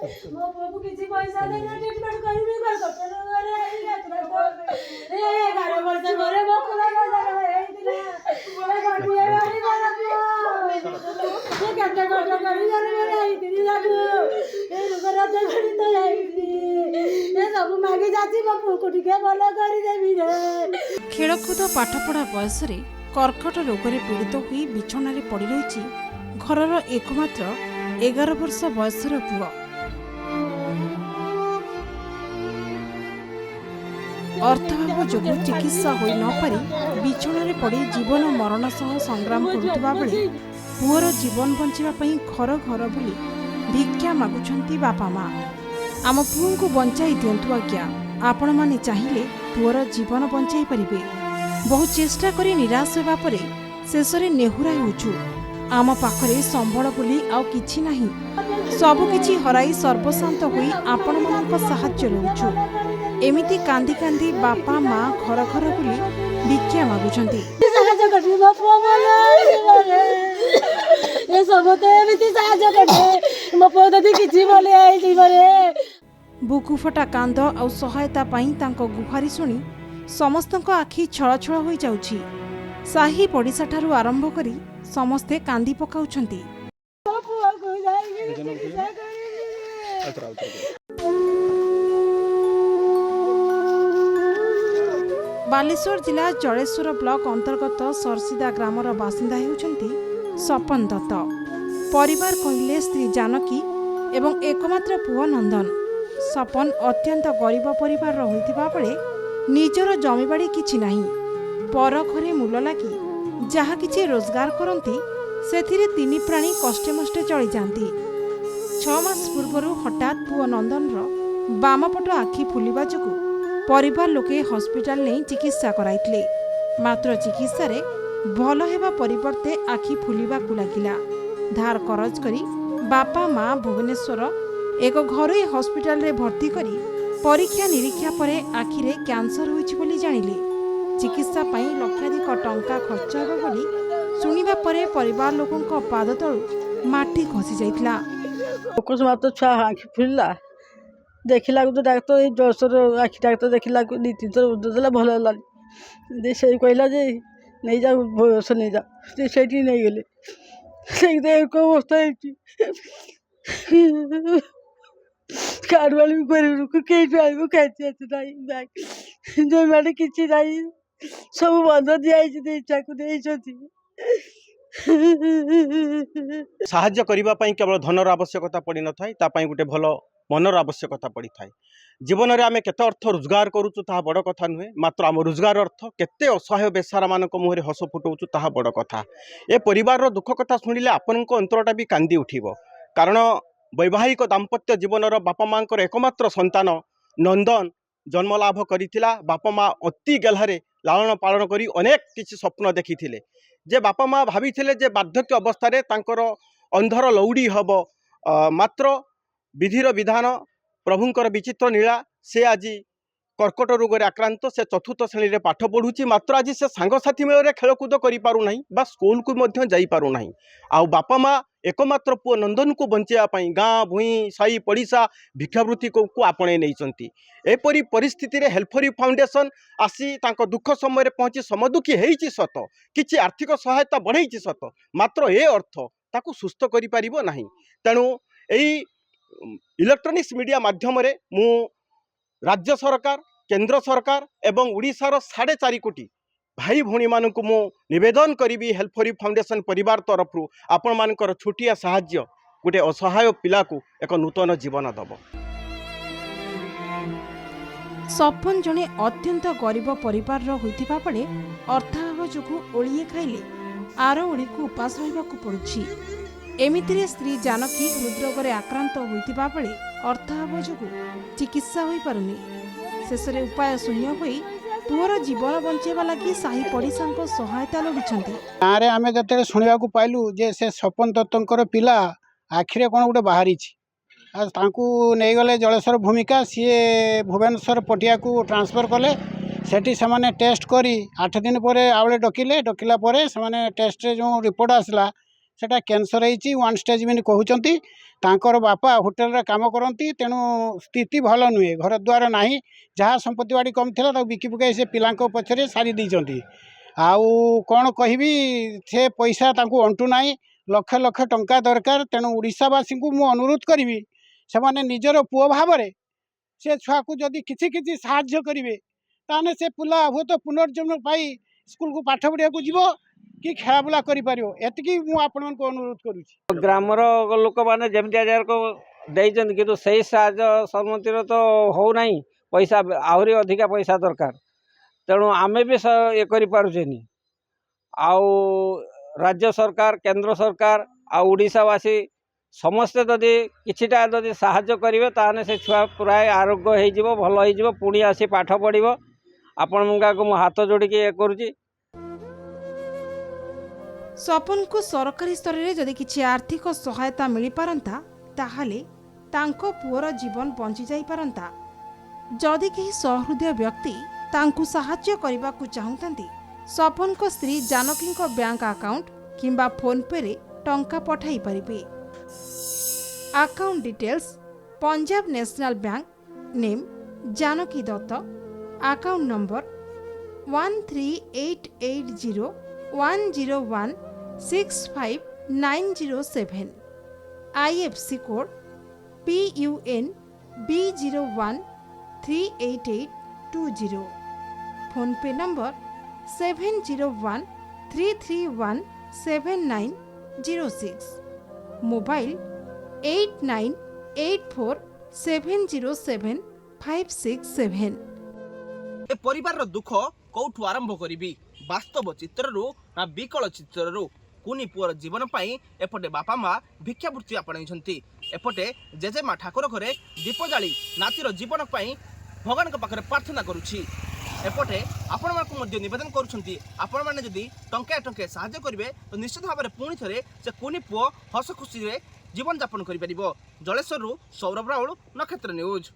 ମୋ ପୁଅକୁ କିଛି ପଇସା ଦେଇ ଟ୍ରିଟମେଣ୍ଟ କରିବି ଘର ଏ 11 ବର୍ଷ ପରେ ମୋ ପୁଅ ହେଇଥିଲା ଗୋଟିଏ ବାଡ଼ି ଗଲା ପୁଅ କେତେ କଷ୍ଟ କରି ହେଇଥିଲି ତାକୁ ଏ ରୋଗର ପୀଡ଼ିତ ହେଇଛି ଏ ସବୁ ମାଗି ଯାଉଛି ମୋ ପୁଅକୁ ଟିକେ ଭଲ କରିଦେବି ରେ। ଖେଳକୁଦ ପାଠପଢ଼ା ବୟସରେ କର୍କଟ ରୋଗରେ ପୀଡ଼ିତ ହୋଇ ବିଛଣାରେ ପଡ଼ି ରହିଛି ଘରର ଏକମାତ୍ର 11 ବର୍ଷ ବୟସର ପୁଅ। ଅର୍ଥାଭାବ ଯୋଗୁଁ ଚିକିତ୍ସା ହୋଇ ନପାରି ବିଛଣାରେ ପଡ଼ି ଜୀବନ ମରଣ ସହ ସଂଗ୍ରାମ କରୁଥିବା ବେଳେ ପୁଅର ଜୀବନ ବଞ୍ଚିବା ପାଇଁ ଘର ଘର ବୁଲି ଭିକ୍ଷା ମାଗୁଛନ୍ତି ବାପା ମା। ଆମ ପୁଅଙ୍କୁ ବଞ୍ଚାଇ ଦିଅନ୍ତୁ ଆଜ୍ଞା, ଆପଣମାନେ ଚାହିଁଲେ ପୁଅର ଜୀବନ ବଞ୍ଚାଇ ପାରିବେ। ବହୁ ଚେଷ୍ଟା କରି ନିରାଶ ହେବା ପରେ ଶେଷରେ ନେହୁରା ହେଉଛୁ। ଆମ ପାଖରେ ସମ୍ବଳ ବୋଲି ଆଉ କିଛି ନାହିଁ, ସବୁକିଛି ହରାଇ ସର୍ବଶାନ୍ତ ହୋଇ ଆପଣମାନଙ୍କ ସାହାଯ୍ୟ ରହୁଛୁ। ଏମିତି କାନ୍ଦି କାନ୍ଦି ବାପା ମା ଘର ଘର ବୁଲି ଭିକ୍ଷା ମାଗୁଛନ୍ତି। ବୁକୁ ଫଟା କାନ୍ଦ ଆଉ ସହାୟତା ପାଇଁ ତାଙ୍କ ଗୁହାରି ଶୁଣି ସମସ୍ତଙ୍କ ଆଖି ଛଳଛଳ ହୋଇଯାଉଛି। ସାହି ପଡ଼ିଶାଠାରୁ ଆରମ୍ଭ କରି ସମସ୍ତେ କାନ୍ଦି ପକାଉଛନ୍ତି। ବାଲେଶ୍ୱର ଜିଲ୍ଲା ଜଳେଶ୍ୱର ବ୍ଲକ ଅନ୍ତର୍ଗତ ସରସିଦା ଗ୍ରାମର ବାସିନ୍ଦା ହେଉଛନ୍ତି ସପନ ଦତ୍ତ। ପରିବାର କହିଲେ ସ୍ତ୍ରୀ ଜାନକୀ ଏବଂ ଏକମାତ୍ର ପୁଅ ନନ୍ଦନ। ସପନ ଅତ୍ୟନ୍ତ ଗରିବ ପରିବାରର ହୋଇଥିବା ବେଳେ ନିଜର ଜମିବାଡ଼ି କିଛି ନାହିଁ। ପର ଘରେ ମୂଲ ଲାଗି ଯାହା କିଛି ରୋଜଗାର କରନ୍ତି ସେଥିରେ ତିନି ପ୍ରାଣୀ କଷ୍ଟେମଷ୍ଟେ ଚଳିଯାଆନ୍ତି। 6 ମାସ ପୂର୍ବରୁ ହଠାତ୍ ପୁଅ ନନ୍ଦନର ବାମପଟ ଆଖି ଫୁଲିବା ଯୋଗୁଁ ପରିବାର ଲୋକେ ହସ୍ପିଟାଲ ନେଇ ଚିକିତ୍ସା କରାଇଥିଲେ। ମାତ୍ର ଚିକିତ୍ସାରେ ଭଲ ହେବା ପରିବର୍ତ୍ତେ ଆଖି ଫୁଲିବାକୁ ଲାଗିଲା। ଧାର କରଜ କରି ବାପା ମା ଭୁବନେଶ୍ୱର ଏକ ଘରୋଇ ହସ୍ପିଟାଲରେ ଭର୍ତ୍ତି କରି ପରୀକ୍ଷା ନିରୀକ୍ଷା ପରେ ଆଖିରେ କ୍ୟାନ୍ସର ହୋଇଛି ବୋଲି ଜାଣିଲେ। ଚିକିତ୍ସା ପାଇଁ ଲକ୍ଷାଧିକ ଟଙ୍କା ଖର୍ଚ୍ଚ ହେବ ବୋଲି ଶୁଣିବା ପରେ ପରିବାର ଲୋକଙ୍କ ପାଦ ତଳୁ ମାଟି ଖସି ଯାଇଥିଲା। ଛୁଆ ଆଖି ଫୁଲିଲା ଦେଖିଲାକୁ ତ ଡାକ୍ତର ଏଇ ଜଳେଶ୍ୱର ଆଖି ଡାକ୍ତର ଦେଖିଲାକୁ 2-3 ଥର ଉଦ୍ଧ ଦେଲା, ଭଲ ହେଲାନି। ସେଇ କହିଲା ଯେ ନେଇଯାଅ ଭୁବନେଶ୍ୱର ନେଇଯାଅ, ସେଇଠି ନେଇଗଲେ। ସେଇଟା ଏକ ଅବସ୍ଥା ହେଇଛି। କାରୁଆଳି ବି କରିବୁ କେହି ଆଣିବୁ ଖାଇଛି ଆସି ନାହିଁ, ଜମିବାଡ଼ି କିଛି ନାହିଁ, ସବୁ ବନ୍ଧ ଦିଆହେଇଛି, ଦେଇଛାକୁ ଦେଇଛନ୍ତି। ସାହାଯ୍ୟ କରିବା ପାଇଁ କେବଳ ଧନର ଆବଶ୍ୟକତା ପଡ଼ିନଥାଏ, ତା ପାଇଁ ଗୋଟେ ଭଲ ମନର ଆବଶ୍ୟକତା ପଡ଼ିଥାଏ। ଜୀବନରେ ଆମେ କେତେ ଅର୍ଥ ରୋଜଗାର କରୁଛୁ ତାହା ବଡ଼ କଥା ନୁହେଁ, ମାତ୍ର ଆମ ରୋଜଗାର ଅର୍ଥ କେତେ ଅସହାୟ ବେସାରାମାନଙ୍କ ମୁହଁରେ ହସ ଫୁଟାଉଛୁ ତାହା ବଡ଼ କଥା। ଏ ପରିବାରର ଦୁଃଖ କଥା ଶୁଣିଲେ ଆପଣଙ୍କ ଅନ୍ତରଟା ବି କାନ୍ଦି ଉଠିବ। କାରଣ ବୈବାହିକ ଦାମ୍ପତ୍ୟ ଜୀବନର ବାପା ମାଙ୍କର ଏକମାତ୍ର ସନ୍ତାନ ନନ୍ଦନ ଜନ୍ମଲାଭ କରିଥିଲା। ବାପା ମା ଅତି ଗେହ୍ଲାରେ ଲାଳନ ପାଳନ କରି ଅନେକ କିଛି ସ୍ୱପ୍ନ ଦେଖିଥିଲେ। ଯେ ବାପା ମା ଭାବିଥିଲେ ଯେ ବାର୍ଦ୍ଧକ୍ୟ ଅବସ୍ଥାରେ ତାଙ୍କର ଅନ୍ଧର ଲଉଡ଼ି ହେବ, ମାତ୍ର ବିଧିର ବିଧାନ, ପ୍ରଭୁଙ୍କର ବିଚିତ୍ର ନୀଳା, ସେ ଆଜି କର୍କଟ ରୋଗରେ ଆକ୍ରାନ୍ତ। ସେ 4ର୍ଥ ଶ୍ରେଣୀରେ ପାଠ ପଢ଼ୁଛି, ମାତ୍ର ଆଜି ସେ ସାଙ୍ଗସାଥି ମେଳରେ ଖେଳକୁଦ କରିପାରୁନାହିଁ ବା ସ୍କୁଲକୁ ମଧ୍ୟ ଯାଇପାରୁନାହିଁ। ଆଉ ବାପା ମା ଏକମାତ୍ର ପୁଅ ନନ୍ଦନକୁ ବଞ୍ଚାଇବା ପାଇଁ ଗାଁ ଭୂଇଁ ସାହି ପଡ଼ିଶା ଭିକ୍ଷାବୃତ୍ତିକୁ ଆପଣେଇ ନେଇଛନ୍ତି। ଏପରି ପରିସ୍ଥିତିରେ ହେଲ୍ପରି ଫାଉଣ୍ଡେସନ ଆସି ତାଙ୍କ ଦୁଃଖ ସମୟରେ ପହଞ୍ଚି ସମଦୁଃଖୀ ହେଇଛି ସତ, କିଛି ଆର୍ଥିକ ସହାୟତା ବଢ଼େଇଛି ସତ, ମାତ୍ର ଏ ଅର୍ଥ ତାକୁ ସୁସ୍ଥ କରିପାରିବ ନାହିଁ। ତେଣୁ ଏଇ ଇଲେକ୍ଟ୍ରୋନିକ୍ସ ମିଡ଼ିଆ ମାଧ୍ୟମରେ ମୁଁ ରାଜ୍ୟ ସରକାର, କେନ୍ଦ୍ର ସରକାର ଏବଂ ଓଡ଼ିଶାର 4.5 କୋଟି ଭାଇ ଭଉଣୀମାନଙ୍କୁ ମୁଁ ନିବେଦନ କରିବି, ହେଲ୍ପରି ଫାଉଣ୍ଡେସନ ପରିବାର ତରଫରୁ ଆପଣମାନଙ୍କର ଛୋଟିଆ ସାହାଯ୍ୟ ଗୋଟେ ଅସହାୟ ପିଲାକୁ ଏକ ନୂତନ ଜୀବନ ଦେବ। ସପନ ଜଣେ ଅତ୍ୟନ୍ତ ଗରିବ ପରିବାରର ହୋଇଥିବା ବେଳେ ଅର୍ଥାଭାବ ଯୋଗୁଁ ଓଳିଏ ଖାଇଲେ ଆର ଓଳିକୁ ଉପାସ ରହିବାକୁ ପଡ଼ୁଛି। ଏମିତିରେ ସ୍ତ୍ରୀ ଜାନକୀ ହୃଦରୋଗରେ ଆକ୍ରାନ୍ତ ହୋଇଥିବା ବେଳେ ଅର୍ଥାଭାବ ଯୋଗୁଁ ଚିକିତ୍ସା ହୋଇପାରୁନି। ଶେଷରେ ଉପାୟ ଶୂନ୍ୟ ହୋଇ ପୁଅର ଜୀବନ ବଞ୍ଚାଇବା ଲାଗି ସାହି ପଡ଼ିଶାଙ୍କ ସହାୟତା ଲୋଡ଼ିଛନ୍ତି। ଗାଁରେ ଆମେ ଯେତେବେଳେ ଶୁଣିବାକୁ ପାଇଲୁ ଯେ ସେ ସପନ ଦତ୍ତଙ୍କର ପିଲା ଆଖିରେ କ'ଣ ଗୋଟେ ବାହାରିଛି, ଆଉ ତାଙ୍କୁ ନେଇଗଲେ ଜଳେଶ୍ୱର ଭୂମିକା, ସିଏ ଭୁବନେଶ୍ୱର ପଟିଆକୁ ଟ୍ରାନ୍ସଫର୍ କଲେ। ସେଠି ସେମାନେ ଟେଷ୍ଟ କରି 8 ଦିନ ପରେ ଆଉଳେ ଡକିଲା ପରେ ସେମାନେ ଟେଷ୍ଟରେ ଯେଉଁ ରିପୋର୍ଟ ଆସିଲା ସେଟା କ୍ୟାନ୍ସର ହେଇଛି, 1 ଷ୍ଟେଜ୍ ବୋଲି କହୁଛନ୍ତି। तांकर बापा होटेल रे काम करती तेणु स्थिति भल नुहे घर द्वार नाही जहाँ संपत्ति बाड़ी कम था बिकी पुकाई से पिलांक पछरे सारी देइचंती आउ कौन कहबी से पैसा तांकू अंटू नाही लक्ष लक्ष टंका दरकार तेणु ओडिशावासी को मु अनुरोध करी से माने निजर पुओ भाव से छुआ को जदि किछि किछि साहाय्य करिवे ताने से पिला हुए तो पुनर्जन्म पाई स्कूल को पाठ पढ़िया को जीवो कि खेला बुला करि पारियो एतिकी मु आपन को अनुरोध करूछि। ग्रामर लोक मैंने जमी हजार को देइछन किंतु सही साहाय्य सम्मतिर तो हो नहीं पैसा आहरी अधिका पैसा दरकार तेणु आमे भी ये करि पारुछेनी आउ राज्य सरकार केंद्र सरकार आ ओडिशावासी समस्ते जदि किछिटा जदि साहाय्य करिवे ताने से छुआ प्राय आरोग्य हो जिवो भल हो जिवो पुणी आसी पाठ पढ़िबो आपण मुंगा को मु हाथ जोड़िकी ये करूची। स्वपन को सरकारी स्तर में जदि किछि आर्थिक सहायता मिल पारंता ताहाले तांको पुअर जीवन बंची जाई पारंता। जदि केही सहृदय व्यक्ति तांकु सहाय्य करबा को चाहुंतंती स्वपन को स्त्री जानकी को बैंक अकाउंट किंबा फोन पे रे टंका पठाई परिबे। Account details Punjab national bank name Janaki Dutt account number 13880165907 IFC code PUN B01388820 PhonePe number 7013317906 mobile 8984707567। ए परिवार दुख कौठु आरंभ करी वास्तव चित्रु ना विकल चित्रु कुनी पुअर जीवन पाई एपटे बापा माँ भिक्षावृत्ति आपणाई एपटे जेजेमा ठाकुर घरे दीप जाली नातीर जीवन पाई भगवान पाखे प्रार्थना करुछि एपटे आपण मानकु मध्य निवेदन करुछंती आपण माने जदि टंका टंके सहायता करिवे तो निश्चित भाव में पुणी थरे से कुनी पुओ हस खुशी रे जीवन यापन करि परिबो। जलेश्वरु सौरभ राउल, नक्षत्र न्यूज।